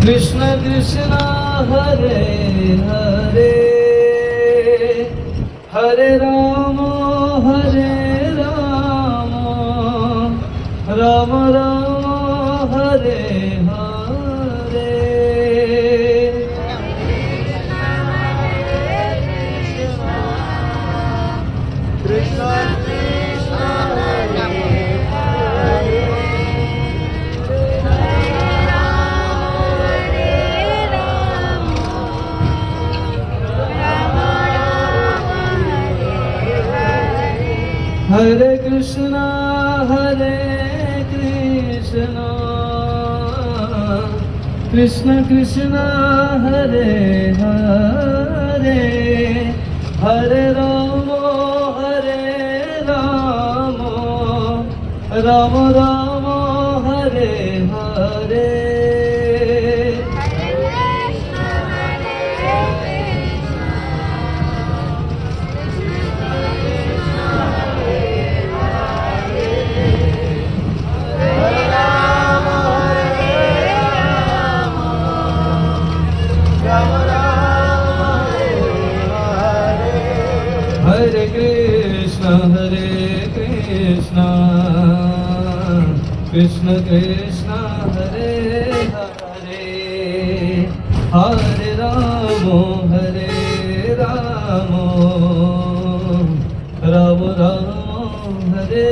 Krishna Krishna Hare Hare Hare Ram Ram Ram Hare Hare. Krishna Krishna Hare Hare Hare Krishna Krishna Krishna Hare Hare Hare Ram Ram Ram Hare Hare. Hare Krishna Krishna Krishna Hare Hare Hare Ram Ram Ram Hare